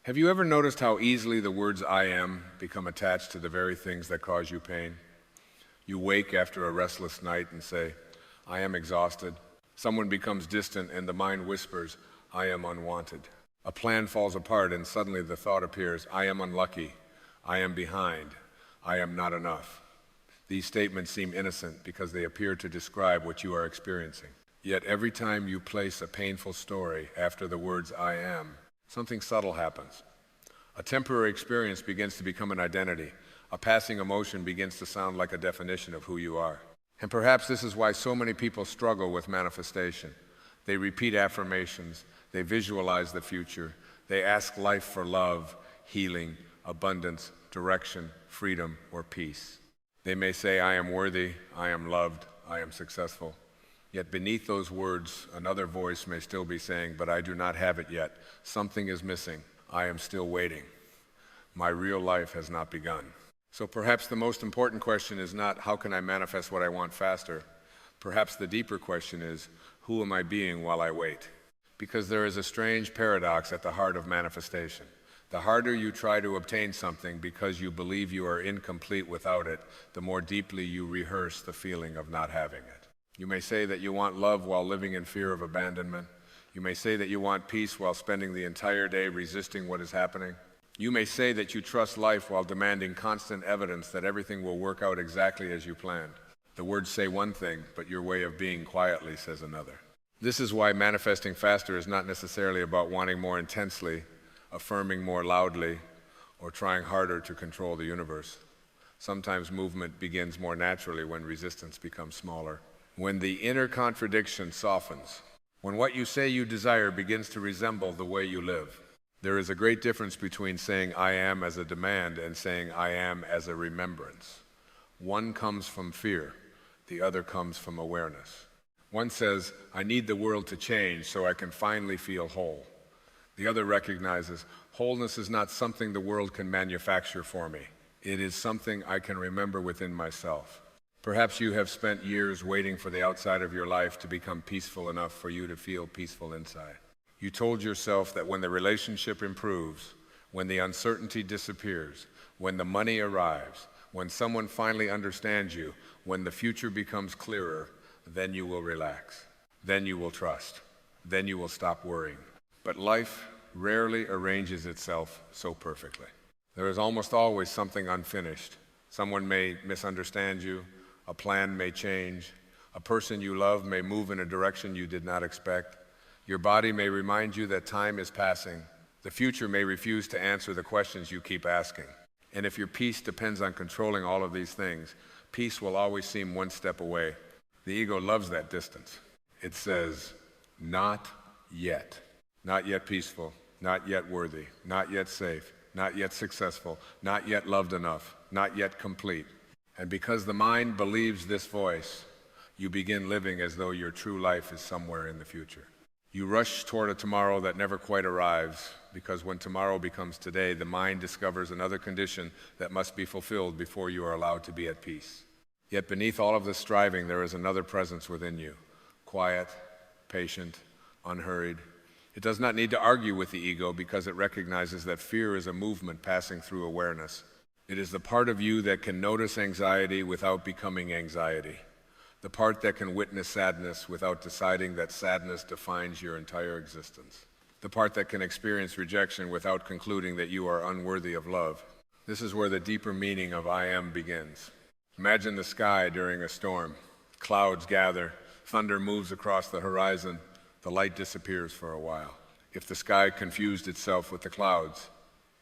Have you ever noticed how easily the words I am become attached to the very things that cause you pain? You wake after a restless night and say, I am exhausted. Someone becomes distant and the mind whispers, I am unwanted. A plan falls apart and suddenly the thought appears, I am unlucky. I am behind. I am not enough. These statements seem innocent because they appear to describe what you are experiencing. Yet every time you place a painful story after the words I am, something subtle happens. A temporary experience begins to become an identity. A passing emotion begins to sound like a definition of who you are. And perhaps this is why so many people struggle with manifestation. They repeat affirmations. They visualize the future. They ask life for love, healing, abundance, direction, freedom, or peace. They may say, I am worthy, I am loved, I am successful. Yet beneath those words, another voice may still be saying, but I do not have it yet. Something is missing. I am still waiting. My real life has not begun. So perhaps the most important question is not, how can I manifest what I want faster? Perhaps the deeper question is, who am I being while I wait? Because there is a strange paradox at the heart of manifestation. The harder you try to obtain something because you believe you are incomplete without it, the more deeply you rehearse the feeling of not having it. You may say that you want love while living in fear of abandonment. You may say that you want peace while spending the entire day resisting what is happening. You may say that you trust life while demanding constant evidence that everything will work out exactly as you planned. The words say one thing, but your way of being quietly says another. This is why manifesting faster is not necessarily about wanting more intensely, affirming more loudly, or trying harder to control the universe. Sometimes movement begins more naturally when resistance becomes smaller. When the inner contradiction softens, when what you say you desire begins to resemble the way you live. There is a great difference between saying I am as a demand and saying I am as a remembrance. One comes from fear, the other comes from awareness. One says, I need the world to change so I can finally feel whole. The other recognizes, wholeness is not something the world can manufacture for me. It is something I can remember within myself. Perhaps you have spent years waiting for the outside of your life to become peaceful enough for you to feel peaceful inside. You told yourself that when the relationship improves, when the uncertainty disappears, when the money arrives, when someone finally understands you, when the future becomes clearer, then you will relax. Then you will trust. Then you will stop worrying. But life rarely arranges itself so perfectly. There is almost always something unfinished. Someone may misunderstand you. A plan may change. A person you love may move in a direction you did not expect. Your body may remind you that time is passing. The future may refuse to answer the questions you keep asking. And if your peace depends on controlling all of these things, peace will always seem one step away. The ego loves that distance. It says, not yet. Not yet peaceful, not yet worthy, not yet safe, not yet successful, not yet loved enough, not yet complete. And because the mind believes this voice, you begin living as though your true life is somewhere in the future. You rush toward a tomorrow that never quite arrives, because when tomorrow becomes today, the mind discovers another condition that must be fulfilled before you are allowed to be at peace. Yet beneath all of this striving, there is another presence within you, quiet, patient, unhurried. It does not need to argue with the ego because it recognizes that fear is a movement passing through awareness. It is the part of you that can notice anxiety without becoming anxiety. The part that can witness sadness without deciding that sadness defines your entire existence. The part that can experience rejection without concluding that you are unworthy of love. This is where the deeper meaning of I am begins. Imagine the sky during a storm. Clouds gather, thunder moves across the horizon, the light disappears for a while. If the sky confused itself with the clouds,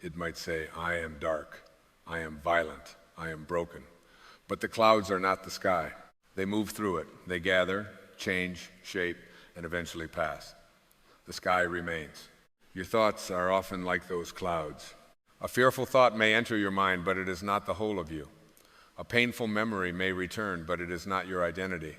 it might say, I am dark, I am violent, I am broken. But the clouds are not the sky. They move through it. They gather, change, shape, and eventually pass. The sky remains. Your thoughts are often like those clouds. A fearful thought may enter your mind, but it is not the whole of you. A painful memory may return, but it is not your identity.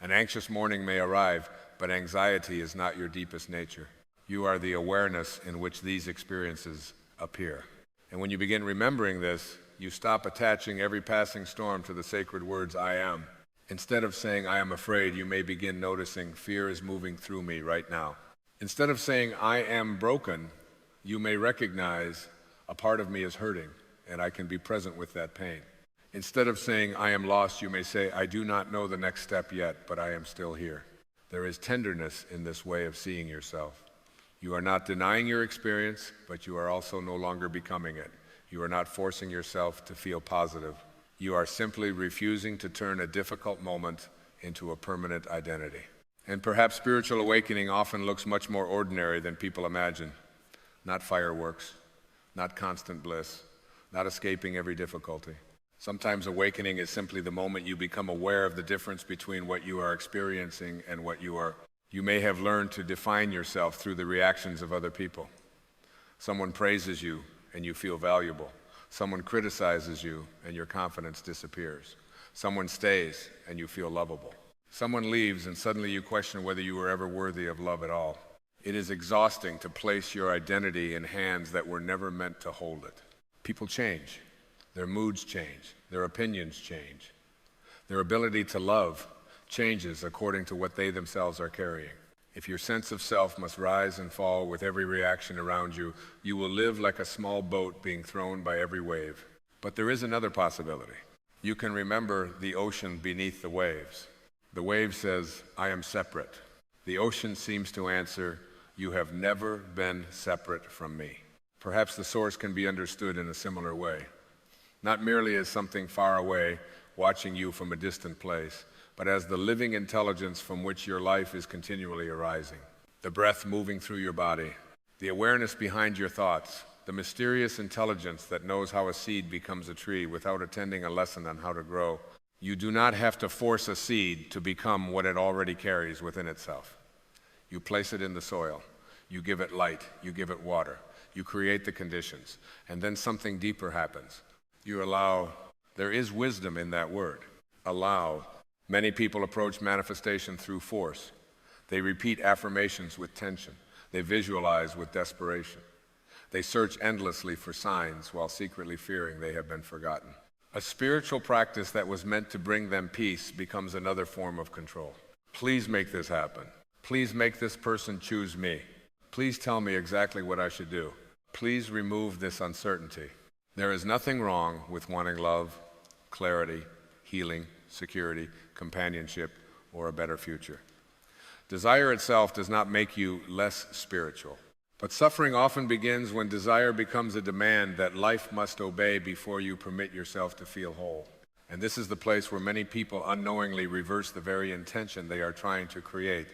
An anxious morning may arrive, but anxiety is not your deepest nature. You are the awareness in which these experiences appear. And when you begin remembering this, you stop attaching every passing storm to the sacred words, I am. Instead of saying, I am afraid, you may begin noticing fear is moving through me right now. Instead of saying, I am broken, You may recognize a part of me is hurting, and I can be present with that pain. Instead of saying, I am lost, you may say, I do not know the next step yet, but I am still here. There is tenderness in this way of seeing yourself. You are not denying your experience, but you are also no longer becoming it. You are not forcing yourself to feel positive. You are simply refusing to turn a difficult moment into a permanent identity. And perhaps spiritual awakening often looks much more ordinary than people imagine. Not fireworks, not constant bliss, not escaping every difficulty. Sometimes awakening is simply the moment you become aware of the difference between what you are experiencing and what you are. You may have learned to define yourself through the reactions of other people. Someone praises you and you feel valuable. Someone criticizes you and your confidence disappears. Someone stays and you feel lovable. Someone leaves and suddenly you question whether you were ever worthy of love at all. It is exhausting to place your identity in hands that were never meant to hold it. People change. Their moods change. Their opinions change. Their ability to love changes according to what they themselves are carrying. If your sense of self must rise and fall with every reaction around you, you will live like a small boat being thrown by every wave. But there is another possibility. You can remember the ocean beneath the waves. The wave says, I am separate. The ocean seems to answer, you have never been separate from me. Perhaps the source can be understood in a similar way. Not merely as something far away, watching you from a distant place, but as the living intelligence from which your life is continually arising. The breath moving through your body, the awareness behind your thoughts, the mysterious intelligence that knows how a seed becomes a tree without attending a lesson on how to grow. You do not have to force a seed to become what it already carries within itself. You place it in the soil, you give it light, you give it water, you create the conditions, and then something deeper happens. You allow. There is wisdom in that word, allow. Many people approach manifestation through force. They repeat affirmations with tension. They visualize with desperation. They search endlessly for signs while secretly fearing they have been forgotten. A spiritual practice that was meant to bring them peace becomes another form of control. Please make this happen. Please make this person choose me. Please tell me exactly what I should do. Please remove this uncertainty. There is nothing wrong with wanting love, clarity, healing, security, companionship, or a better future. Desire itself does not make you less spiritual. But suffering often begins when desire becomes a demand that life must obey before you permit yourself to feel whole. And this is the place where many people unknowingly reverse the very intention they are trying to create.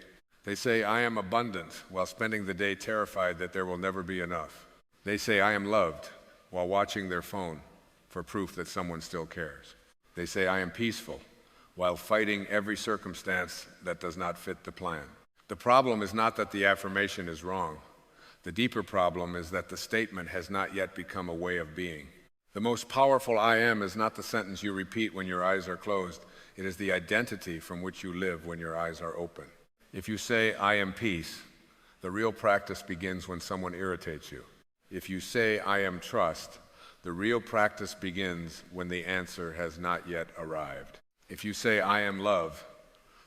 They say, I am abundant, while spending the day terrified that there will never be enough. They say, I am loved, while watching their phone for proof that someone still cares. They say, I am peaceful, while fighting every circumstance that does not fit the plan. The problem is not that the affirmation is wrong. The deeper problem is that the statement has not yet become a way of being. The most powerful I am is not the sentence you repeat when your eyes are closed. It is the identity from which you live when your eyes are open. If you say, I am peace, the real practice begins when someone irritates you. If you say, I am trust, the real practice begins when the answer has not yet arrived. If you say, I am love,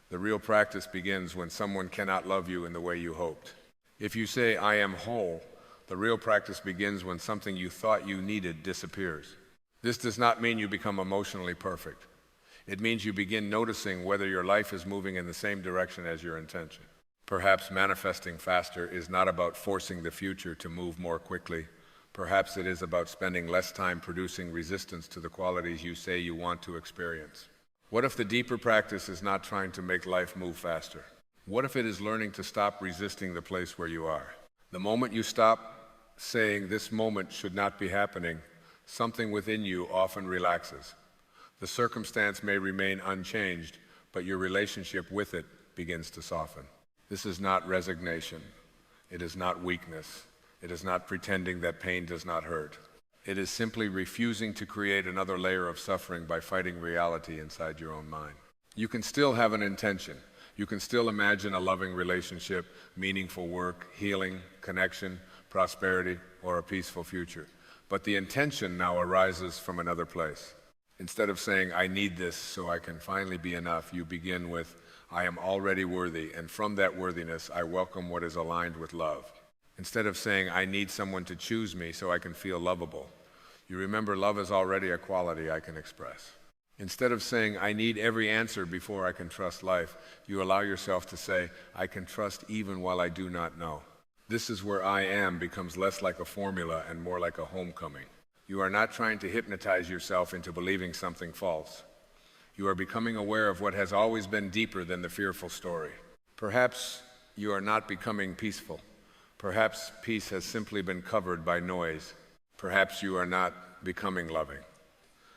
the real practice begins when someone cannot love you in the way you hoped. If you say, I am whole, the real practice begins when something you thought you needed disappears. This does not mean you become emotionally perfect. It means you begin noticing whether your life is moving in the same direction as your intention. Perhaps manifesting faster is not about forcing the future to move more quickly. Perhaps it is about spending less time producing resistance to the qualities you say you want to experience. What if the deeper practice is not trying to make life move faster? What if it is learning to stop resisting the place where you are? The moment you stop saying this moment should not be happening, something within you often relaxes. The circumstance may remain unchanged, but your relationship with it begins to soften. This is not resignation. It is not weakness. It is not pretending that pain does not hurt. It is simply refusing to create another layer of suffering by fighting reality inside your own mind. You can still have an intention. You can still imagine a loving relationship, meaningful work, healing, connection, prosperity, or a peaceful future. But the intention now arises from another place. Instead of saying, I need this so I can finally be enough, you begin with, I am already worthy, and from that worthiness, I welcome what is aligned with love. Instead of saying, I need someone to choose me so I can feel lovable, you remember love is already a quality I can express. Instead of saying, I need every answer before I can trust life, you allow yourself to say, I can trust even while I do not know. This is where I am becomes less like a formula and more like a homecoming. You are not trying to hypnotize yourself into believing something false. You are becoming aware of what has always been deeper than the fearful story. Perhaps you are not becoming peaceful. Perhaps peace has simply been covered by noise. Perhaps you are not becoming loving.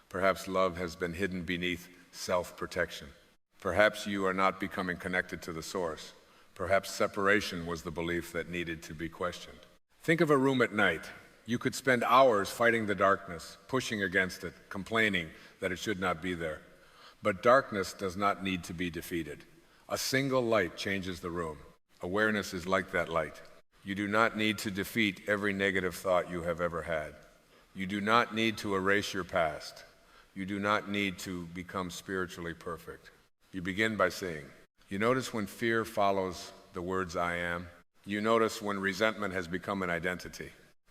Perhaps love has been hidden beneath self-protection. Perhaps you are not becoming connected to the source. Perhaps separation was the belief that needed to be questioned. Think of a room at night. You could spend hours fighting the darkness, pushing against it, complaining that it should not be there. But darkness does not need to be defeated. A single light changes the room. Awareness is like that light. You do not need to defeat every negative thought you have ever had. You do not need to erase your past. You do not need to become spiritually perfect. You begin by seeing. You notice when fear follows the words I am. You notice when resentment has become an identity.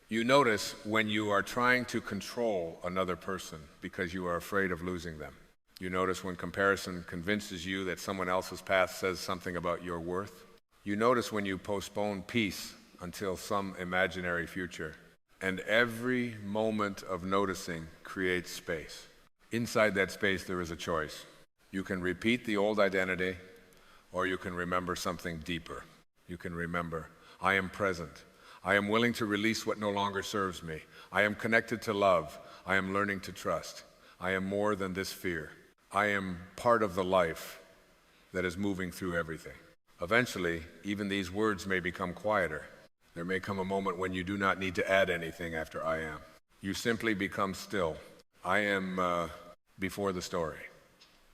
You notice when you are trying to control another person because you are afraid of losing them. You notice when comparison convinces you that someone else's path says something about your worth. You notice when you postpone peace until some imaginary future. And every moment of noticing creates space. Inside that space, there is a choice. You can repeat the old identity, or you can remember something deeper. You can remember, I am present. I am willing to release what no longer serves me. I am connected to love. I am learning to trust. I am more than this fear. I am part of the life that is moving through everything. Eventually, even these words may become quieter. There may come a moment when you do not need to add anything after I am. You simply become still. I am before the story,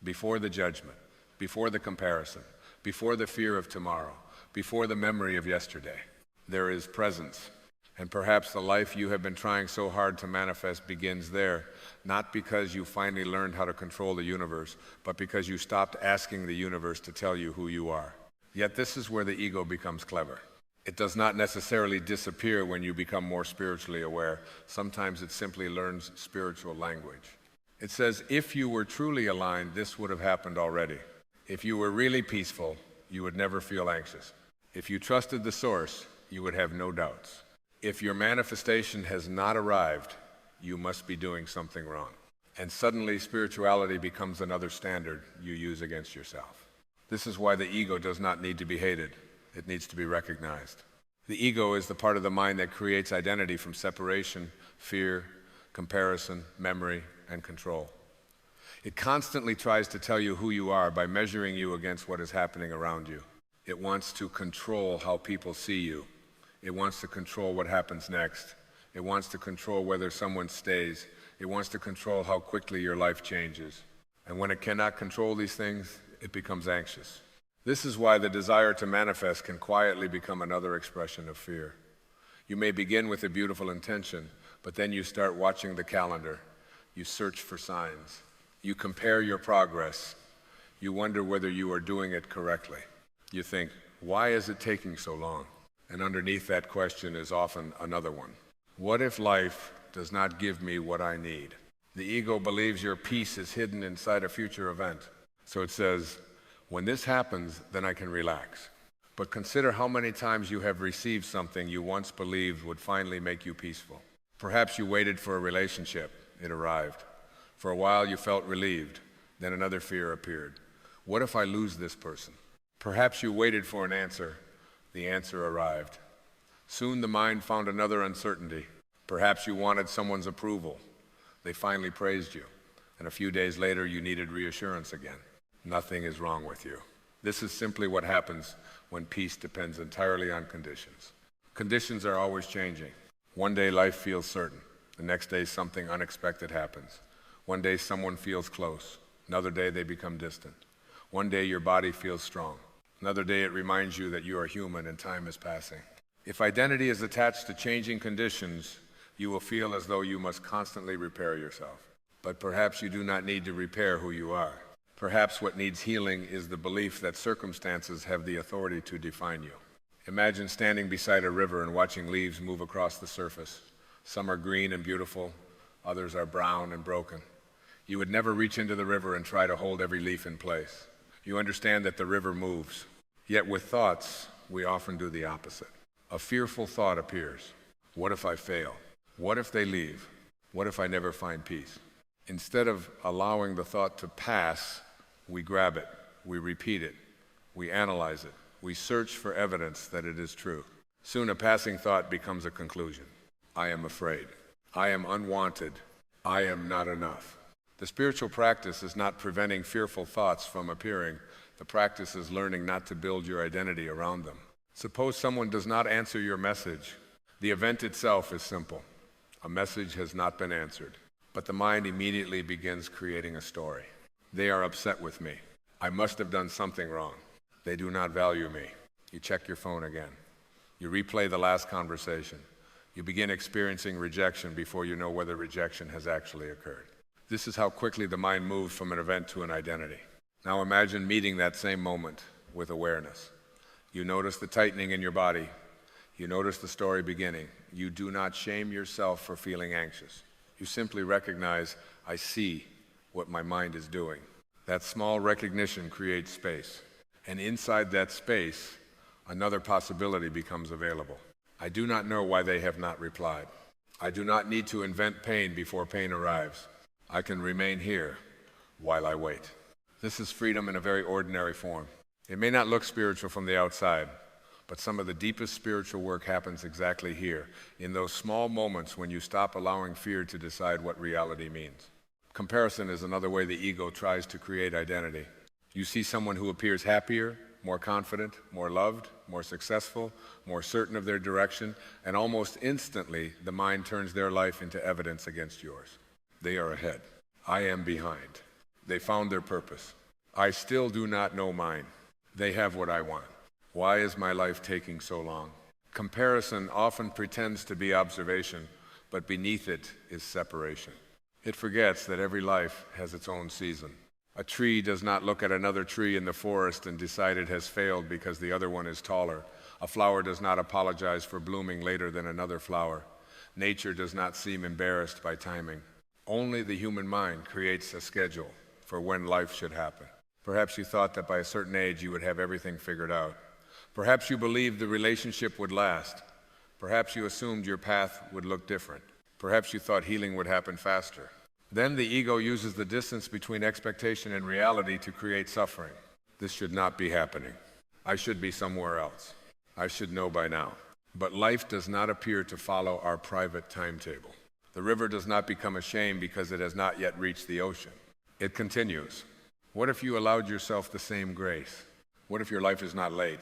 before the judgment, before the comparison, before the fear of tomorrow, before the memory of yesterday. There is presence. And perhaps the life you have been trying so hard to manifest begins there, not because you finally learned how to control the universe, but because you stopped asking the universe to tell you who you are. Yet this is where the ego becomes clever. It does not necessarily disappear when you become more spiritually aware. Sometimes it simply learns spiritual language. It says, if you were truly aligned, this would have happened already. If you were really peaceful, you would never feel anxious. If you trusted the source, you would have no doubts. If your manifestation has not arrived, you must be doing something wrong. And suddenly spirituality becomes another standard you use against yourself. This is why the ego does not need to be hated. It needs to be recognized. The ego is the part of the mind that creates identity from separation, fear, comparison, memory, and control. It constantly tries to tell you who you are by measuring you against what is happening around you. It wants to control how people see you. It wants to control what happens next. It wants to control whether someone stays. It wants to control how quickly your life changes. And when it cannot control these things, it becomes anxious. This is why the desire to manifest can quietly become another expression of fear. You may begin with a beautiful intention, but then you start watching the calendar. You search for signs. You compare your progress. You wonder whether you are doing it correctly. You think, why is it taking so long? And underneath that question is often another one. What if life does not give me what I need? The ego believes your peace is hidden inside a future event. So it says, when this happens, then I can relax. But consider how many times you have received something you once believed would finally make you peaceful. Perhaps you waited for a relationship. It arrived. For a while you felt relieved. Then another fear appeared. What if I lose this person? Perhaps you waited for an answer. The answer arrived. Soon the mind found another uncertainty. Perhaps you wanted someone's approval. They finally praised you. And a few days later you needed reassurance again. Nothing is wrong with you. This is simply what happens when peace depends entirely on conditions. Conditions are always changing. One day life feels certain. The next day something unexpected happens. One day someone feels close. Another day they become distant. One day your body feels strong. Another day it reminds you that you are human and time is passing. If identity is attached to changing conditions, you will feel as though you must constantly repair yourself. But perhaps you do not need to repair who you are. Perhaps what needs healing is the belief that circumstances have the authority to define you. Imagine standing beside a river and watching leaves move across the surface. Some are green and beautiful, others are brown and broken. You would never reach into the river and try to hold every leaf in place. You understand that the river moves. Yet with thoughts, we often do the opposite. A fearful thought appears. What if I fail? What if they leave? What if I never find peace? Instead of allowing the thought to pass, we grab it, we repeat it, we analyze it, we search for evidence that it is true. Soon a passing thought becomes a conclusion. I am afraid. I am unwanted. I am not enough. The spiritual practice is not preventing fearful thoughts from appearing. The practice is learning not to build your identity around them. Suppose someone does not answer your message. The event itself is simple. A message has not been answered. But the mind immediately begins creating a story. They are upset with me. I must have done something wrong. They do not value me. You check your phone again. You replay the last conversation. You begin experiencing rejection before you know whether rejection has actually occurred. This is how quickly the mind moves from an event to an identity. Now imagine meeting that same moment with awareness. You notice the tightening in your body. You notice the story beginning. You do not shame yourself for feeling anxious. You simply recognize, I see what my mind is doing. That small recognition creates space. And inside that space, another possibility becomes available. I do not know why they have not replied. I do not need to invent pain before pain arrives. I can remain here while I wait. This is freedom in a very ordinary form. It may not look spiritual from the outside, but some of the deepest spiritual work happens exactly here, in those small moments when you stop allowing fear to decide what reality means. Comparison is another way the ego tries to create identity. You see someone who appears happier, more confident, more loved, more successful, more certain of their direction, and almost instantly the mind turns their life into evidence against yours. They are ahead. I am behind. They found their purpose. I still do not know mine. They have what I want. Why is my life taking so long? Comparison often pretends to be observation, but beneath it is separation. It forgets that every life has its own season. A tree does not look at another tree in the forest and decide it has failed because the other one is taller. A flower does not apologize for blooming later than another flower. Nature does not seem embarrassed by timing. Only the human mind creates a schedule for when life should happen. Perhaps you thought that by a certain age you would have everything figured out. Perhaps you believed the relationship would last. Perhaps you assumed your path would look different. Perhaps you thought healing would happen faster. Then the ego uses the distance between expectation and reality to create suffering. This should not be happening. I should be somewhere else. I should know by now. But life does not appear to follow our private timetable. The river does not become ashamed because it has not yet reached the ocean. It continues. What if you allowed yourself the same grace? What if your life is not late?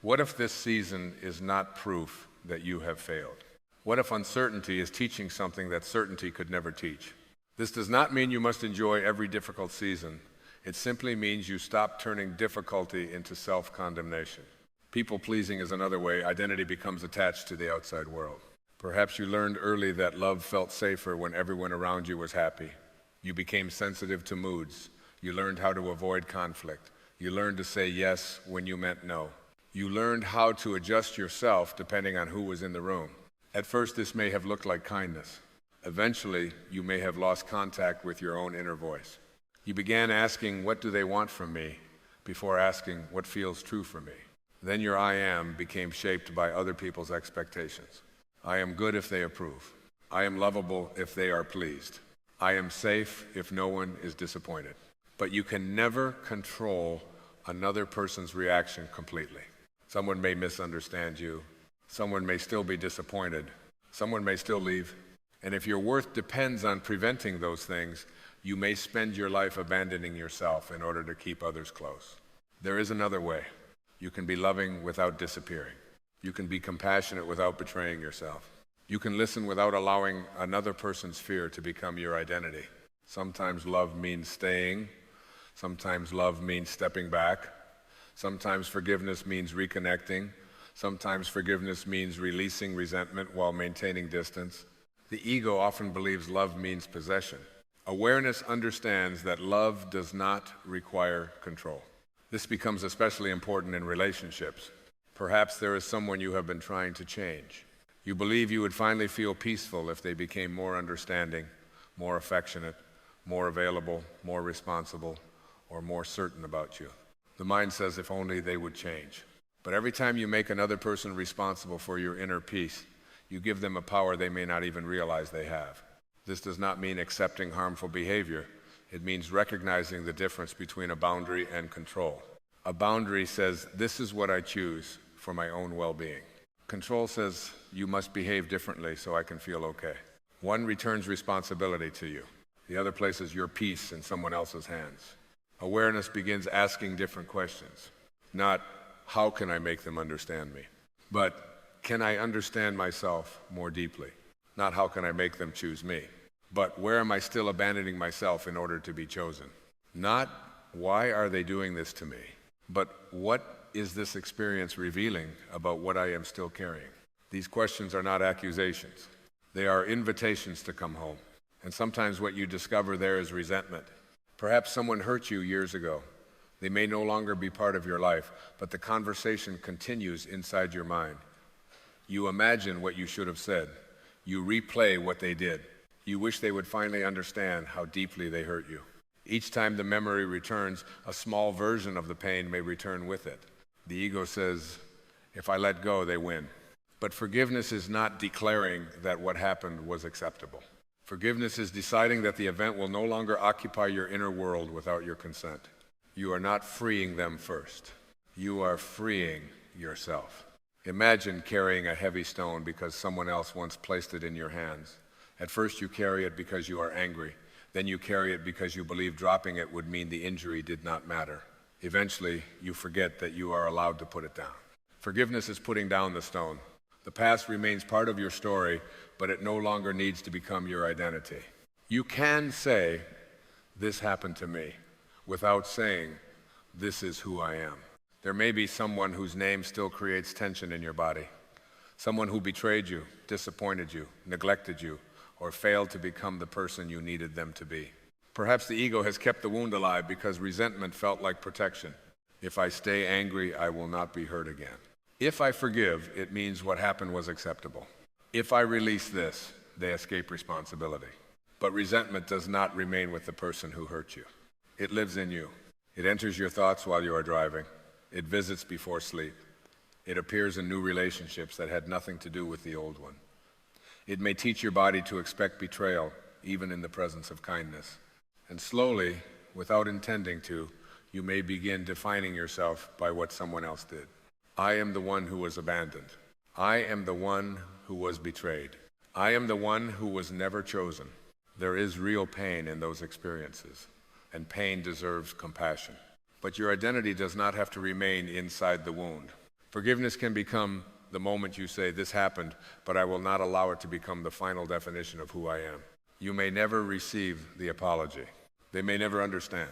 What if this season is not proof that you have failed? What if uncertainty is teaching something that certainty could never teach? This does not mean you must enjoy every difficult season. It simply means you stop turning difficulty into self-condemnation. People-pleasing is another way identity becomes attached to the outside world. Perhaps you learned early that love felt safer when everyone around you was happy. You became sensitive to moods. You learned how to avoid conflict. You learned to say yes when you meant no. You learned how to adjust yourself depending on who was in the room. At first, this may have looked like kindness. Eventually, you may have lost contact with your own inner voice. You began asking, what do they want from me, before asking, what feels true for me? Then your I am became shaped by other people's expectations. I am good if they approve. I am lovable if they are pleased. I am safe if no one is disappointed. But you can never control another person's reaction completely. Someone may misunderstand you. Someone may still be disappointed. Someone may still leave. And if your worth depends on preventing those things, you may spend your life abandoning yourself in order to keep others close. There is another way. You can be loving without disappearing. You can be compassionate without betraying yourself. You can listen without allowing another person's fear to become your identity. Sometimes love means staying. Sometimes love means stepping back. Sometimes forgiveness means reconnecting. Sometimes forgiveness means releasing resentment while maintaining distance. The ego often believes love means possession. Awareness understands that love does not require control. This becomes especially important in relationships. Perhaps there is someone you have been trying to change. You believe you would finally feel peaceful if they became more understanding, more affectionate, more available, more responsible, or more certain about you. The mind says if only they would change. But every time you make another person responsible for your inner peace, you give them a power they may not even realize they have. This does not mean accepting harmful behavior. It means recognizing the difference between a boundary and control. A boundary says, this is what I choose for my own well-being. Control says, you must behave differently so I can feel okay. One returns responsibility to you. The other places your peace in someone else's hands. Awareness begins asking different questions. Not, how can I make them understand me? But, can I understand myself more deeply? Not how can I make them choose me? But where am I still abandoning myself in order to be chosen? Not, why are they doing this to me? But what is this experience revealing about what I am still carrying? These questions are not accusations. They are invitations to come home. And sometimes what you discover there is resentment. Perhaps someone hurt you years ago. They may no longer be part of your life, but the conversation continues inside your mind. You imagine what you should have said. You replay what they did. You wish they would finally understand how deeply they hurt you. Each time the memory returns, a small version of the pain may return with it. The ego says, if I let go, they win. But forgiveness is not declaring that what happened was acceptable. Forgiveness is deciding that the event will no longer occupy your inner world without your consent. You are not freeing them first. You are freeing yourself. Imagine carrying a heavy stone because someone else once placed it in your hands. At first you carry it because you are angry. Then you carry it because you believe dropping it would mean the injury did not matter. Eventually, you forget that you are allowed to put it down. Forgiveness is putting down the stone. The past remains part of your story, but it no longer needs to become your identity. You can say, this happened to me, without saying, this is who I am. There may be someone whose name still creates tension in your body. Someone who betrayed you, disappointed you, neglected you, or failed to become the person you needed them to be. Perhaps the ego has kept the wound alive because resentment felt like protection. If I stay angry, I will not be hurt again. If I forgive, it means what happened was acceptable. If I release this, they escape responsibility. But resentment does not remain with the person who hurt you. It lives in you. It enters your thoughts while you are driving. It visits before sleep. It appears in new relationships that had nothing to do with the old one. It may teach your body to expect betrayal, even in the presence of kindness. And slowly, without intending to, you may begin defining yourself by what someone else did. I am the one who was abandoned. I am the one who was betrayed. I am the one who was never chosen. There is real pain in those experiences, and pain deserves compassion. But your identity does not have to remain inside the wound. Forgiveness can become the moment you say, this happened, but I will not allow it to become the final definition of who I am. You may never receive the apology. They may never understand.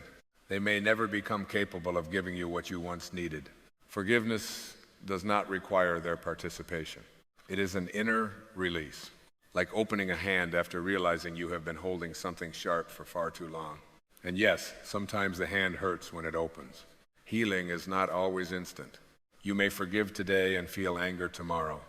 They may never become capable of giving you what you once needed. Forgiveness does not require their participation. It is an inner release, like opening a hand after realizing you have been holding something sharp for far too long. And yes, sometimes the hand hurts when it opens. Healing is not always instant. You may forgive today and feel anger tomorrow.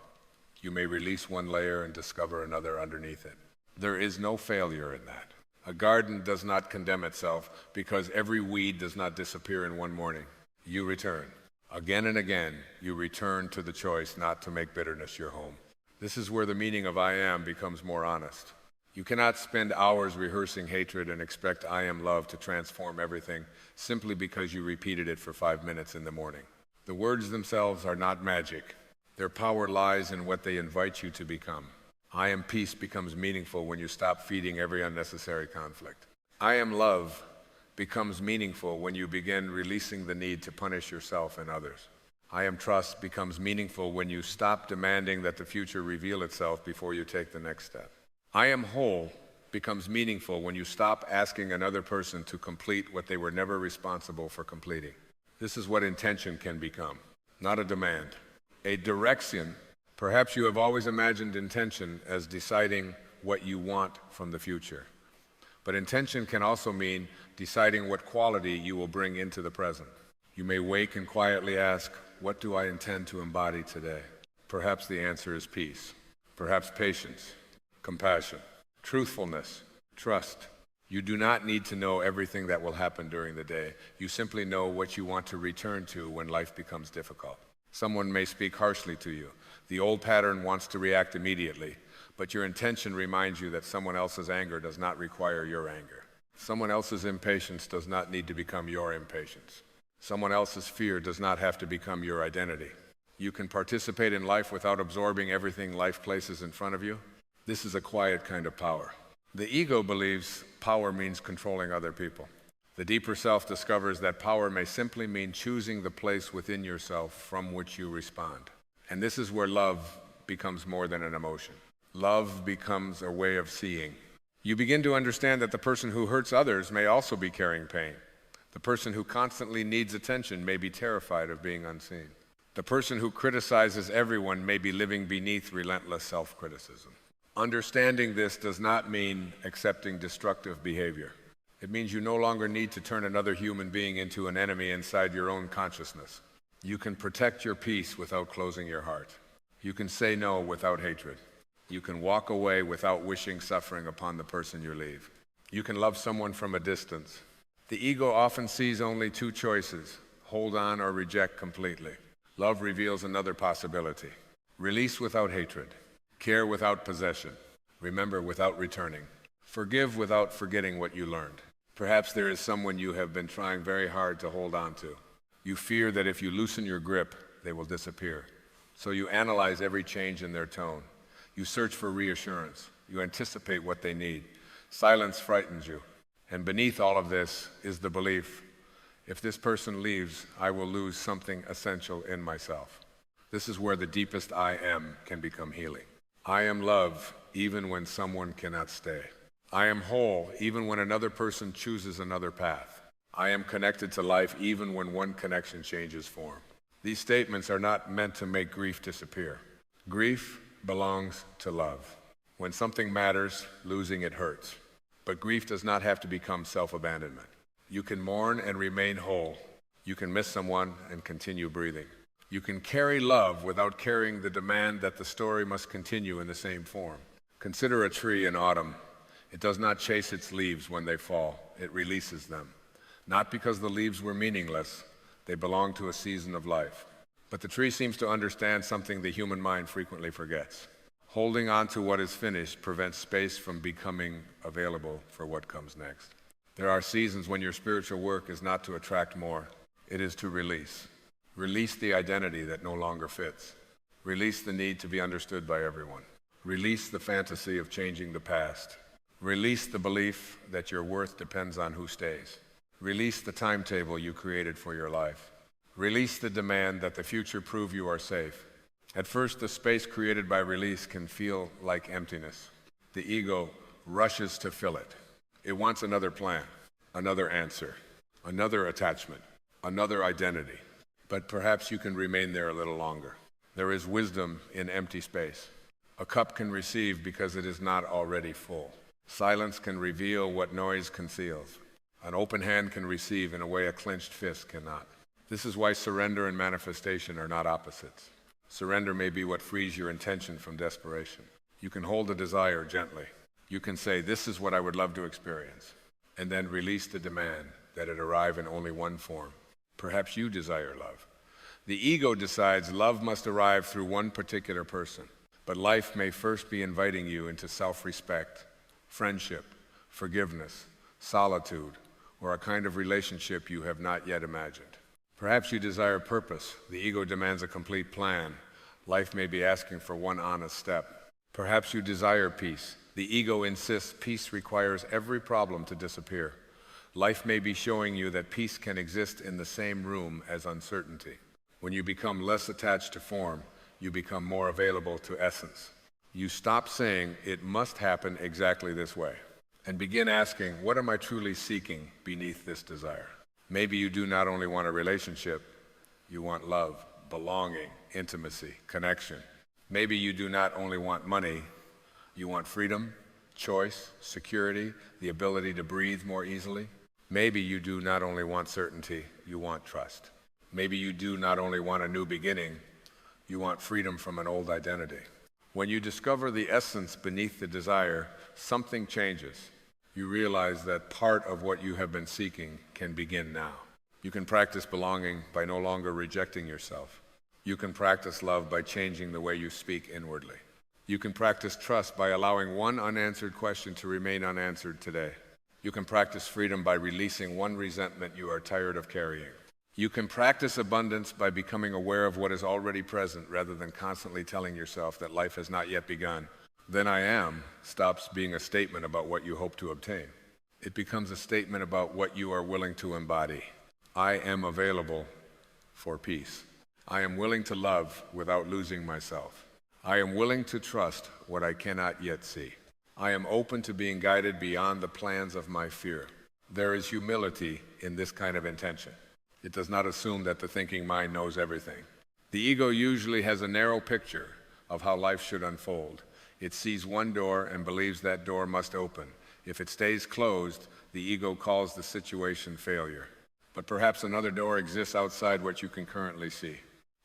You may release one layer and discover another underneath it. There is no failure in that. A garden does not condemn itself because every weed does not disappear in one morning. You return. Again and again, you return to the choice not to make bitterness your home. This is where the meaning of I am becomes more honest. You cannot spend hours rehearsing hatred and expect I am love to transform everything simply because you repeated it for 5 minutes in the morning. The words themselves are not magic. Their power lies in what they invite you to become. I am peace becomes meaningful when you stop feeding every unnecessary conflict. I am love becomes meaningful when you begin releasing the need to punish yourself and others. I am trust becomes meaningful when you stop demanding that the future reveal itself before you take the next step. I am whole becomes meaningful when you stop asking another person to complete what they were never responsible for completing. This is what intention can become, not a demand. A direction. Perhaps you have always imagined intention as deciding what you want from the future. But intention can also mean deciding what quality you will bring into the present. You may wake and quietly ask, what do I intend to embody today? Perhaps the answer is peace, perhaps patience, compassion, truthfulness, trust. You do not need to know everything that will happen during the day. You simply know what you want to return to when life becomes difficult. Someone may speak harshly to you. The old pattern wants to react immediately, but your intention reminds you that someone else's anger does not require your anger. Someone else's impatience does not need to become your impatience. Someone else's fear does not have to become your identity. You can participate in life without absorbing everything life places in front of you. This is a quiet kind of power. The ego believes power means controlling other people. The deeper self discovers that power may simply mean choosing the place within yourself from which you respond. And this is where love becomes more than an emotion. Love becomes a way of seeing. You begin to understand that the person who hurts others may also be carrying pain. The person who constantly needs attention may be terrified of being unseen. The person who criticizes everyone may be living beneath relentless self-criticism. Understanding this does not mean accepting destructive behavior. It means you no longer need to turn another human being into an enemy inside your own consciousness. You can protect your peace without closing your heart. You can say no without hatred. You can walk away without wishing suffering upon the person you leave. You can love someone from a distance. The ego often sees only two choices: hold on or reject completely. Love reveals another possibility: release without hatred, care without possession, remember without returning, forgive without forgetting what you learned. Perhaps there is someone you have been trying very hard to hold on to. You fear that if you loosen your grip, they will disappear. So you analyze every change in their tone. You search for reassurance. You anticipate what they need. Silence frightens you. And beneath all of this is the belief, if this person leaves, I will lose something essential in myself. This is where the deepest I am can become healing. I am love even when someone cannot stay. I am whole even when another person chooses another path. I am connected to life even when one connection changes form. These statements are not meant to make grief disappear. Grief belongs to love. When something matters, losing it hurts. But grief does not have to become self-abandonment. You can mourn and remain whole. You can miss someone and continue breathing. You can carry love without carrying the demand that the story must continue in the same form. Consider a tree in autumn. It does not chase its leaves when they fall. It releases them. Not because the leaves were meaningless. They belong to a season of life. But the tree seems to understand something the human mind frequently forgets. Holding on to what is finished prevents space from becoming available for what comes next. There are seasons when your spiritual work is not to attract more. It is to release. Release the identity that no longer fits. Release the need to be understood by everyone. Release the fantasy of changing the past. Release the belief that your worth depends on who stays. Release the timetable you created for your life. Release the demand that the future prove you are safe. At first, the space created by release can feel like emptiness. The ego rushes to fill it. It wants another plan, another answer, another attachment, another identity. But perhaps you can remain there a little longer. There is wisdom in empty space. A cup can receive because it is not already full. Silence can reveal what noise conceals. An open hand can receive in a way a clenched fist cannot. This is why surrender and manifestation are not opposites. Surrender may be what frees your intention from desperation. You can hold a desire gently. You can say, this is what I would love to experience, and then release the demand that it arrive in only one form. Perhaps you desire love. The ego decides love must arrive through one particular person, but life may first be inviting you into self-respect, friendship, forgiveness, solitude, or a kind of relationship you have not yet imagined. Perhaps you desire purpose. The ego demands a complete plan. Life may be asking for one honest step. Perhaps you desire peace. The ego insists peace requires every problem to disappear. Life may be showing you that peace can exist in the same room as uncertainty. When you become less attached to form, you become more available to essence. You stop saying, it must happen exactly this way, and begin asking, what am I truly seeking beneath this desire? Maybe you do not only want a relationship, you want love, belonging, intimacy, connection. Maybe you do not only want money, you want freedom, choice, security, the ability to breathe more easily. Maybe you do not only want certainty, you want trust. Maybe you do not only want a new beginning, you want freedom from an old identity. When you discover the essence beneath the desire, something changes. You realize that part of what you have been seeking can begin now. You can practice belonging by no longer rejecting yourself. You can practice love by changing the way you speak inwardly. You can practice trust by allowing one unanswered question to remain unanswered today. You can practice freedom by releasing one resentment you are tired of carrying. You can practice abundance by becoming aware of what is already present rather than constantly telling yourself that life has not yet begun. Then I am stops being a statement about what you hope to obtain. It becomes a statement about what you are willing to embody. I am available for peace. I am willing to love without losing myself. I am willing to trust what I cannot yet see. I am open to being guided beyond the plans of my fear. There is humility in this kind of intention. It does not assume that the thinking mind knows everything. The ego usually has a narrow picture of how life should unfold. It sees one door and believes that door must open. If it stays closed, the ego calls the situation failure. But perhaps another door exists outside what you can currently see.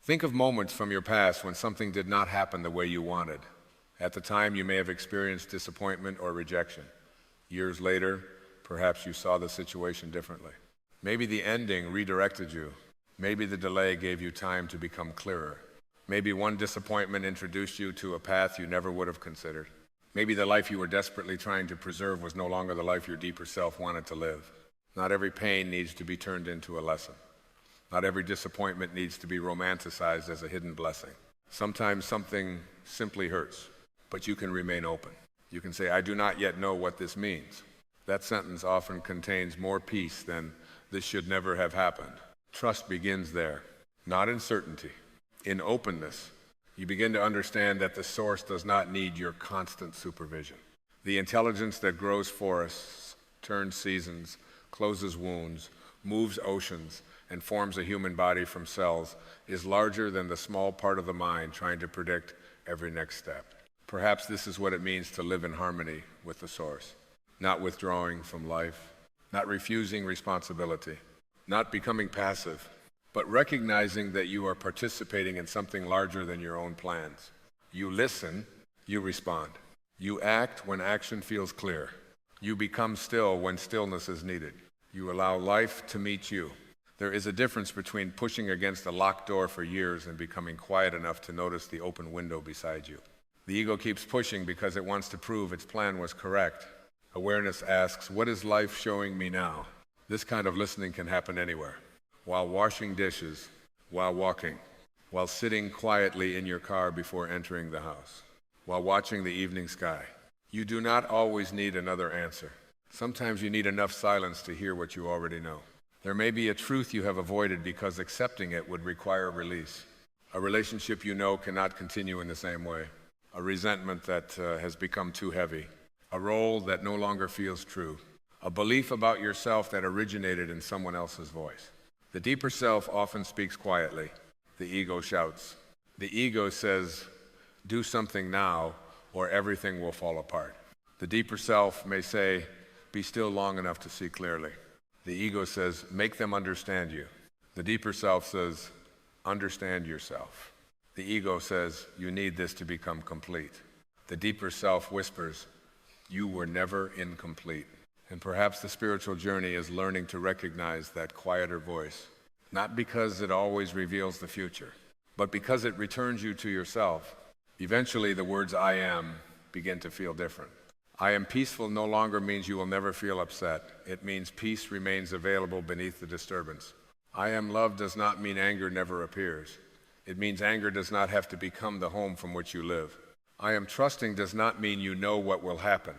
Think of moments from your past when something did not happen the way you wanted. At the time, you may have experienced disappointment or rejection. Years later, perhaps you saw the situation differently. Maybe the ending redirected you. Maybe the delay gave you time to become clearer. Maybe one disappointment introduced you to a path you never would have considered. Maybe the life you were desperately trying to preserve was no longer the life your deeper self wanted to live. Not every pain needs to be turned into a lesson. Not every disappointment needs to be romanticized as a hidden blessing. Sometimes something simply hurts, but you can remain open. You can say, I do not yet know what this means. That sentence often contains more peace than this should never have happened. Trust begins there, not in certainty. In openness, you begin to understand that the source does not need your constant supervision. The intelligence that grows forests, turns seasons, closes wounds, moves oceans, and forms a human body from cells is larger than the small part of the mind trying to predict every next step. Perhaps this is what it means to live in harmony with the source, not withdrawing from life, not refusing responsibility, not becoming passive, but recognizing that you are participating in something larger than your own plans. You listen, you respond. You act when action feels clear. You become still when stillness is needed. You allow life to meet you. There is a difference between pushing against a locked door for years and becoming quiet enough to notice the open window beside you. The ego keeps pushing because it wants to prove its plan was correct. Awareness asks, what is life showing me now? This kind of listening can happen anywhere. While washing dishes, while walking, while sitting quietly in your car before entering the house, while watching the evening sky. You do not always need another answer. Sometimes you need enough silence to hear what you already know. There may be a truth you have avoided because accepting it would require release. A relationship you know cannot continue in the same way. A resentment that has become too heavy. A role that no longer feels true. A belief about yourself that originated in someone else's voice. The deeper self often speaks quietly. The ego shouts. The ego says, do something now or everything will fall apart. The deeper self may say, be still long enough to see clearly. The ego says, make them understand you. The deeper self says, understand yourself. The ego says, you need this to become complete. The deeper self whispers, you were never incomplete. And perhaps the spiritual journey is learning to recognize that quieter voice, not because it always reveals the future, but because it returns you to yourself. Eventually, the words I am begin to feel different. I am peaceful no longer means you will never feel upset. It means peace remains available beneath the disturbance. I am love does not mean anger never appears. It means anger does not have to become the home from which you live. I am trusting does not mean you know what will happen.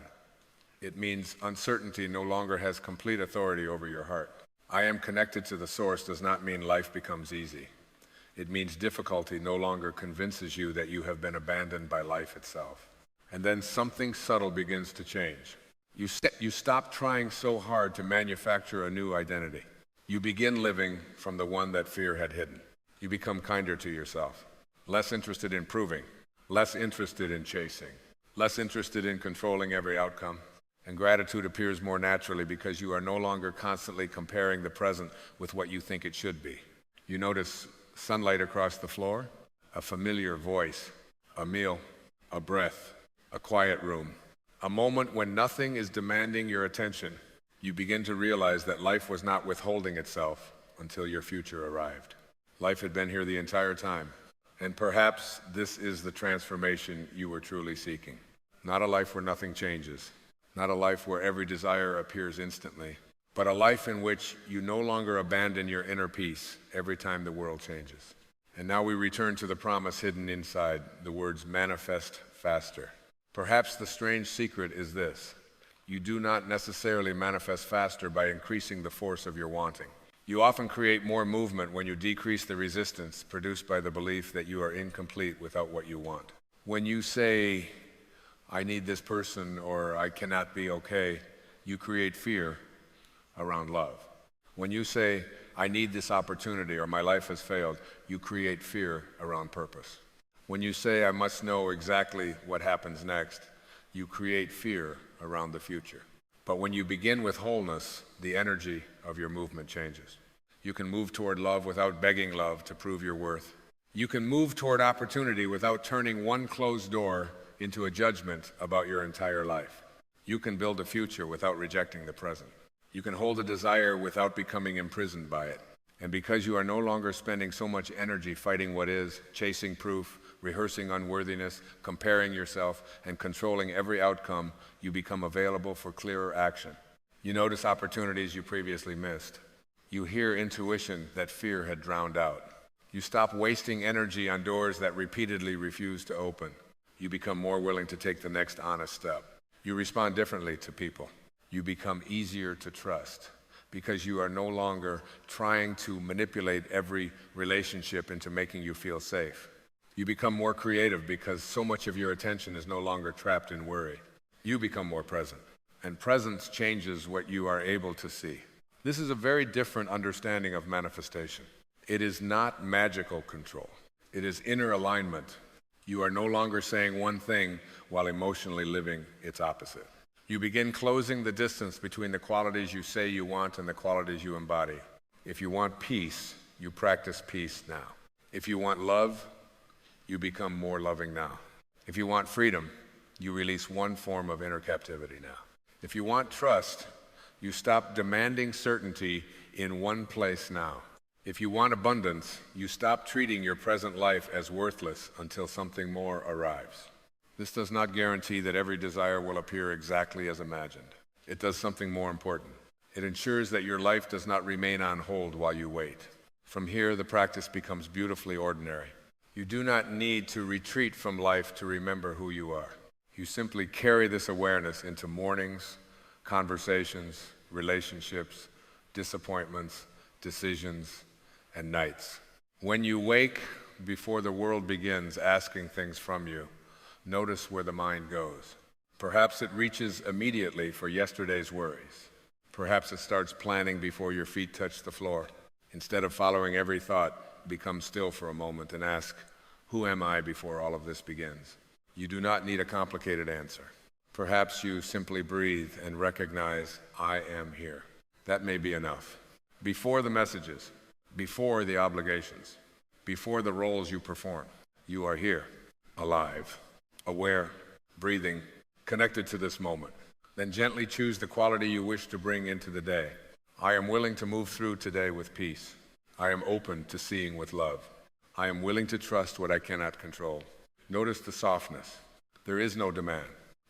It means uncertainty no longer has complete authority over your heart. I am connected to the source does not mean life becomes easy. It means difficulty no longer convinces you that you have been abandoned by life itself. And then something subtle begins to change. You stop trying so hard to manufacture a new identity. You begin living from the one that fear had hidden. You become kinder to yourself, less interested in proving, less interested in chasing, less interested in controlling every outcome. And gratitude appears more naturally because you are no longer constantly comparing the present with what you think it should be. You notice sunlight across the floor, a familiar voice, a meal, a breath, a quiet room, a moment when nothing is demanding your attention. You begin to realize that life was not withholding itself until your future arrived. Life had been here the entire time, and perhaps this is the transformation you were truly seeking. Not a life where nothing changes, not a life where every desire appears instantly, but a life in which you no longer abandon your inner peace every time the world changes. And now we return to the promise hidden inside, the words manifest faster. Perhaps the strange secret is this: you do not necessarily manifest faster by increasing the force of your wanting. You often create more movement when you decrease the resistance produced by the belief that you are incomplete without what you want. When you say, I need this person, or I cannot be okay, you create fear around love. When you say, I need this opportunity, or my life has failed, you create fear around purpose. When you say, I must know exactly what happens next, you create fear around the future. But when you begin with wholeness, the energy of your movement changes. You can move toward love without begging love to prove your worth. You can move toward opportunity without turning one closed door into a judgment about your entire life. You can build a future without rejecting the present. You can hold a desire without becoming imprisoned by it. And because you are no longer spending so much energy fighting what is, chasing proof, rehearsing unworthiness, comparing yourself, and controlling every outcome, you become available for clearer action. You notice opportunities you previously missed. You hear intuition that fear had drowned out. You stop wasting energy on doors that repeatedly refuse to open. You become more willing to take the next honest step. You respond differently to people. You become easier to trust because you are no longer trying to manipulate every relationship into making you feel safe. You become more creative because so much of your attention is no longer trapped in worry. You become more present, and presence changes what you are able to see. This is a very different understanding of manifestation. It is not magical control. It is inner alignment. You are no longer saying one thing while emotionally living its opposite. You begin closing the distance between the qualities you say you want and the qualities you embody. If you want peace, you practice peace now. If you want love, you become more loving now. If you want freedom, you release one form of inner captivity now. If you want trust, you stop demanding certainty in one place now. If you want abundance, you stop treating your present life as worthless until something more arrives. This does not guarantee that every desire will appear exactly as imagined. It does something more important. It ensures that your life does not remain on hold while you wait. From here, the practice becomes beautifully ordinary. You do not need to retreat from life to remember who you are. You simply carry this awareness into mornings, conversations, relationships, disappointments, decisions, and nights. When you wake before the world begins asking things from you, notice where the mind goes. Perhaps it reaches immediately for yesterday's worries. Perhaps it starts planning before your feet touch the floor. Instead of following every thought, become still for a moment and ask, who am I before all of this begins? You do not need a complicated answer. Perhaps you simply breathe and recognize, I am here. That may be enough. Before the messages, before the obligations, before the roles you perform, you are here, alive, aware, breathing, connected to this moment. Then gently choose the quality you wish to bring into the day. I am willing to move through today with peace. I am open to seeing with love. I am willing to trust what I cannot control. Notice the softness. There is no demand.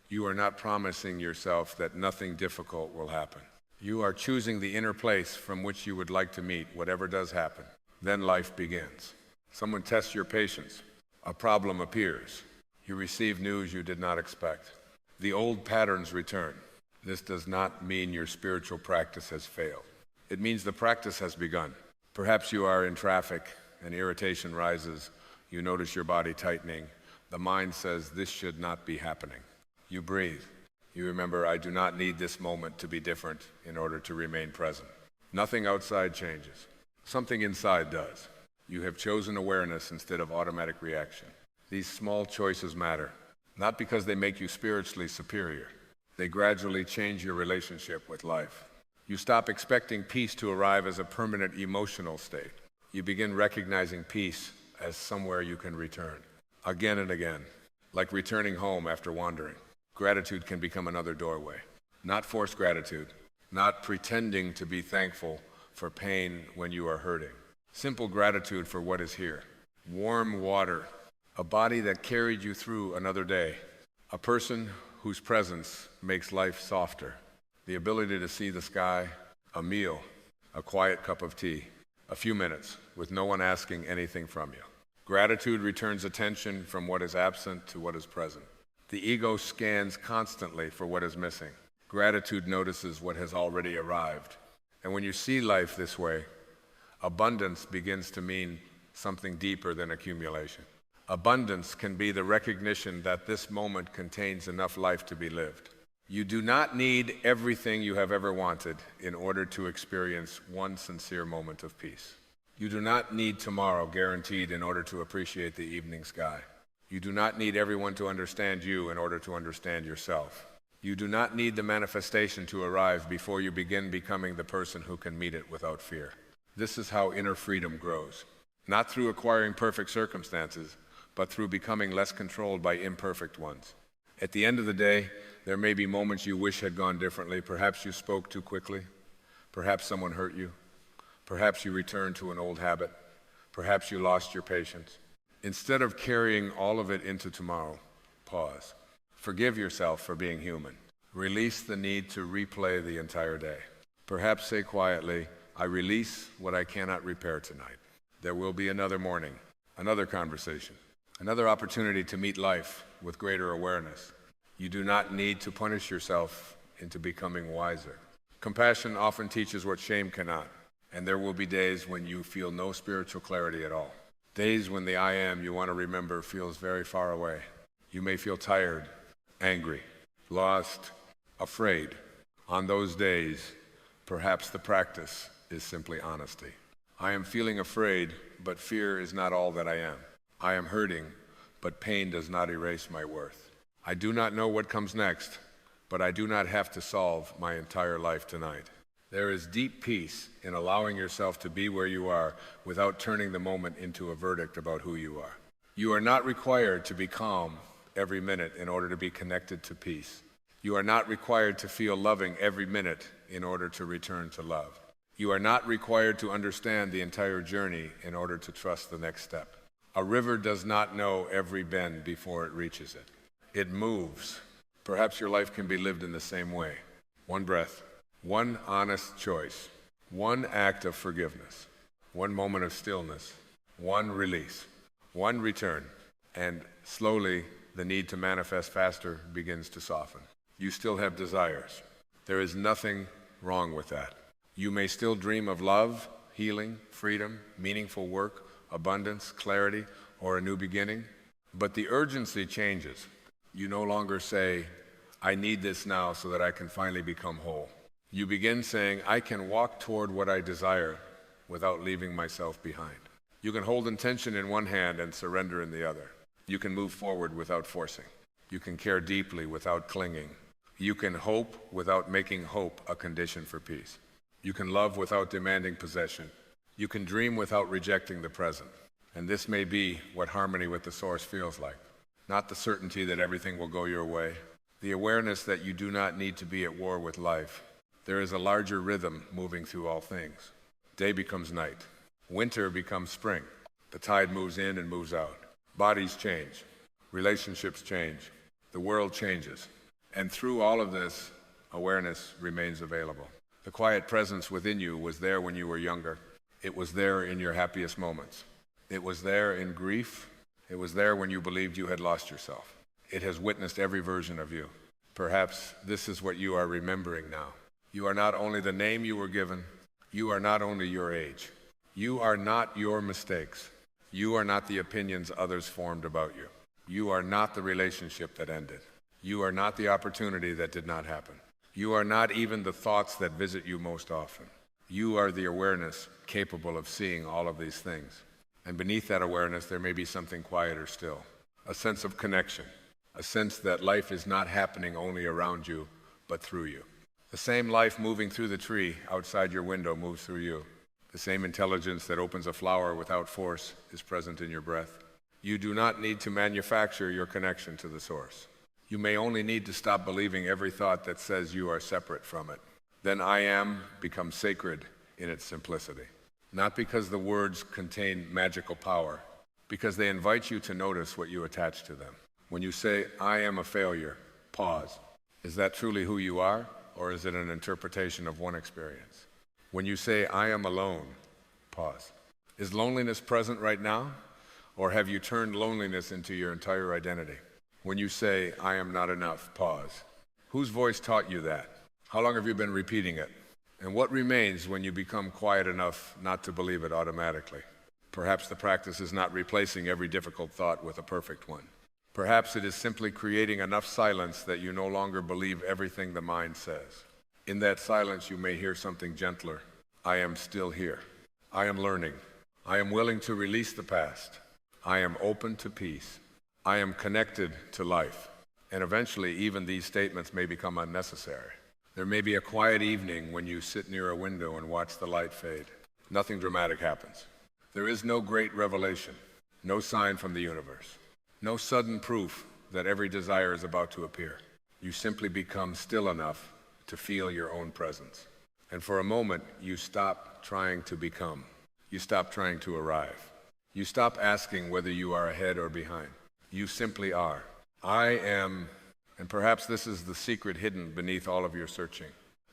You are not promising yourself that nothing difficult will happen. You are choosing the inner place from which you would like to meet, whatever does happen. Then life begins. Someone tests your patience. A problem appears. You receive news you did not expect. The old patterns return. This does not mean your spiritual practice has failed. It means the practice has begun. Perhaps you are in traffic and irritation rises. You notice your body tightening. The mind says, this should not be happening. You breathe. You remember, I do not need this moment to be different in order to remain present. Nothing outside changes. Something inside does. You have chosen awareness instead of automatic reaction. These small choices matter, not because they make you spiritually superior. They gradually change your relationship with life. You stop expecting peace to arrive as a permanent emotional state. You begin recognizing peace as somewhere you can return, again and again, like returning home after wandering. Gratitude can become another doorway. Not forced gratitude, not pretending to be thankful for pain when you are hurting. Simple gratitude for what is here. Warm water, a body that carried you through another day, a person whose presence makes life softer, the ability to see the sky, a meal, a quiet cup of tea, a few minutes with no one asking anything from you. Gratitude returns attention from what is absent to what is present. The ego scans constantly for what is missing. Gratitude notices what has already arrived. And when you see life this way, abundance begins to mean something deeper than accumulation. Abundance can be the recognition that this moment contains enough life to be lived. You do not need everything you have ever wanted in order to experience one sincere moment of peace. You do not need tomorrow guaranteed in order to appreciate the evening sky. You do not need everyone to understand you in order to understand yourself. You do not need the manifestation to arrive before you begin becoming the person who can meet it without fear. This is how inner freedom grows. Not through acquiring perfect circumstances, but through becoming less controlled by imperfect ones. At the end of the day, there may be moments you wish had gone differently. Perhaps you spoke too quickly. Perhaps someone hurt you. Perhaps you returned to an old habit. Perhaps you lost your patience. Instead of carrying all of it into tomorrow, pause. Forgive yourself for being human. Release the need to replay the entire day. Perhaps say quietly, I release what I cannot repair tonight. There will be another morning, another conversation, another opportunity to meet life with greater awareness. You do not need to punish yourself into becoming wiser. Compassion often teaches what shame cannot, and there will be days when you feel no spiritual clarity at all. Days when the I am you want to remember feels very far away. You may feel tired, angry, lost, afraid. On those days, perhaps the practice is simply honesty. I am feeling afraid, but fear is not all that I am. I am hurting, but pain does not erase my worth. I do not know what comes next, but I do not have to solve my entire life tonight. There is deep peace in allowing yourself to be where you are without turning the moment into a verdict about who you are. You are not required to be calm every minute in order to be connected to peace. You are not required to feel loving every minute in order to return to love. You are not required to understand the entire journey in order to trust the next step. A river does not know every bend before it reaches it. It moves. Perhaps your life can be lived in the same way. One breath, one honest choice, one act of forgiveness, one moment of stillness, one release, one return, and slowly the need to manifest faster begins to soften. You still have desires. There is nothing wrong with that. You may still dream of love, healing, freedom, meaningful work, abundance, clarity, or a new beginning, but the urgency changes. You no longer say, I need this now so that I can finally become whole. You begin saying, I can walk toward what I desire without leaving myself behind. You can hold intention in one hand and surrender in the other. You can move forward without forcing. You can care deeply without clinging. You can hope without making hope a condition for peace. You can love without demanding possession. You can dream without rejecting the present. And this may be what harmony with the source feels like. Not the certainty that everything will go your way. The awareness that you do not need to be at war with life. There is a larger rhythm moving through all things. Day becomes night. Winter becomes spring. The tide moves in and moves out. Bodies change. Relationships change. The world changes. And through all of this, awareness remains available. The quiet presence within you was there when you were younger. It was there in your happiest moments. It was there in grief. It was there when you believed you had lost yourself. It has witnessed every version of you. Perhaps this is what you are remembering now. You are not only the name you were given. You are not only your age. You are not your mistakes. You are not the opinions others formed about you. You are not the relationship that ended. You are not the opportunity that did not happen. You are not even the thoughts that visit you most often. You are the awareness capable of seeing all of these things. And beneath that awareness, there may be something quieter still. A sense of connection. A sense that life is not happening only around you, but through you. The same life moving through the tree outside your window moves through you. The same intelligence that opens a flower without force is present in your breath. You do not need to manufacture your connection to the source. You may only need to stop believing every thought that says you are separate from it. Then I am becomes sacred in its simplicity. Not because the words contain magical power, because they invite you to notice what you attach to them. When you say, I am a failure, pause. Is that truly who you are, or is it an interpretation of one experience? When you say, I am alone, pause. Is loneliness present right now, or have you turned loneliness into your entire identity? When you say, I am not enough, pause. Whose voice taught you that? How long have you been repeating it? And what remains when you become quiet enough not to believe it automatically? Perhaps the practice is not replacing every difficult thought with a perfect one. Perhaps it is simply creating enough silence that you no longer believe everything the mind says. In that silence, you may hear something gentler. I am still here. I am learning. I am willing to release the past. I am open to peace. I am connected to life. And eventually, even these statements may become unnecessary. There may be a quiet evening when you sit near a window and watch the light fade. Nothing dramatic happens. There is no great revelation, no sign from the universe, no sudden proof that every desire is about to appear. You simply become still enough to feel your own presence. And for a moment, you stop trying to become. You stop trying to arrive. You stop asking whether you are ahead or behind. You simply are. I am, and perhaps this is the secret hidden beneath all of your searching.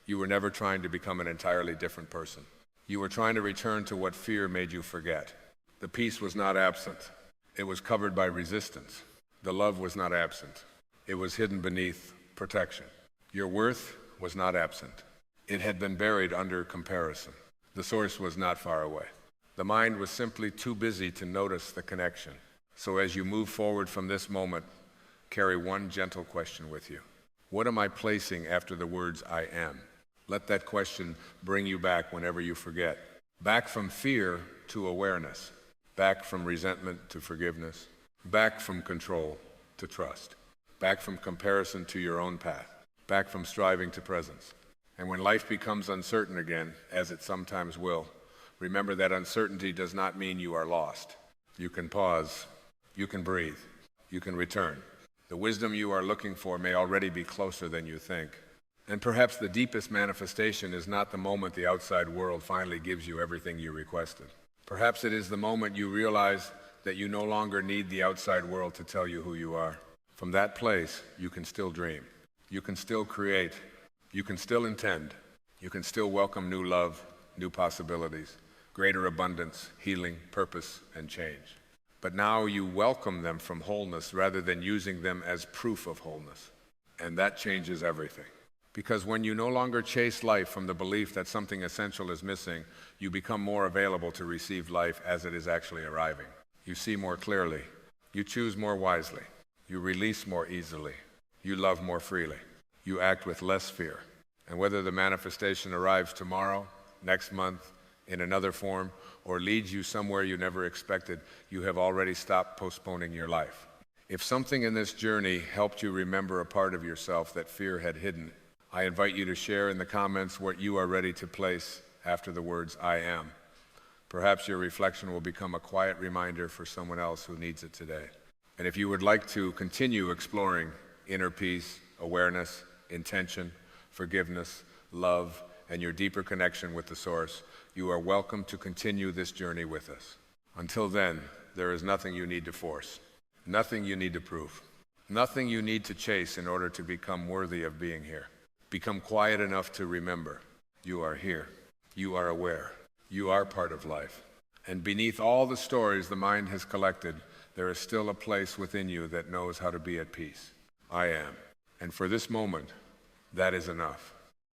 You were never trying to become an entirely different person. You were trying to return to what fear made you forget. The peace was not absent. It was covered by resistance. The love was not absent. It was hidden beneath protection. Your worth was not absent. It had been buried under comparison. The source was not far away. The mind was simply too busy to notice the connection. So as you move forward from this moment, carry one gentle question with you. What am I placing after the words I am? Let that question bring you back whenever you forget. Back from fear to awareness. Back from resentment to forgiveness. Back from control to trust. Back from comparison to your own path. Back from striving to presence. And when life becomes uncertain again, as it sometimes will, remember that uncertainty does not mean you are lost. You can pause. You can breathe. You can return. The wisdom you are looking for may already be closer than you think. And perhaps the deepest manifestation is not the moment the outside world finally gives you everything you requested. Perhaps it is the moment you realize that you no longer need the outside world to tell you who you are. From that place, you can still dream. You can still create. You can still intend. You can still welcome new love, new possibilities, greater abundance, healing, purpose, and change. But now you welcome them from wholeness rather than using them as proof of wholeness. And that changes everything. Because when you no longer chase life from the belief that something essential is missing, you become more available to receive life as it is actually arriving. You see more clearly. You choose more wisely. You release more easily. You love more freely. You act with less fear. And whether the manifestation arrives tomorrow, next month, in another form, or leads you somewhere you never expected, you have already stopped postponing your life. If something in this journey helped you remember a part of yourself that fear had hidden, I invite you to share in the comments what you are ready to place after the words, I am. Perhaps your reflection will become a quiet reminder for someone else who needs it today. And if you would like to continue exploring inner peace, awareness, intention, forgiveness, love, and your deeper connection with the source, you are welcome to continue this journey with us. Until then, there is nothing you need to force, nothing you need to prove, nothing you need to chase in order to become worthy of being here. Become quiet enough to remember, you are here, you are aware, you are part of life. And beneath all the stories the mind has collected, there is still a place within you that knows how to be at peace. I am. And for this moment, that is enough.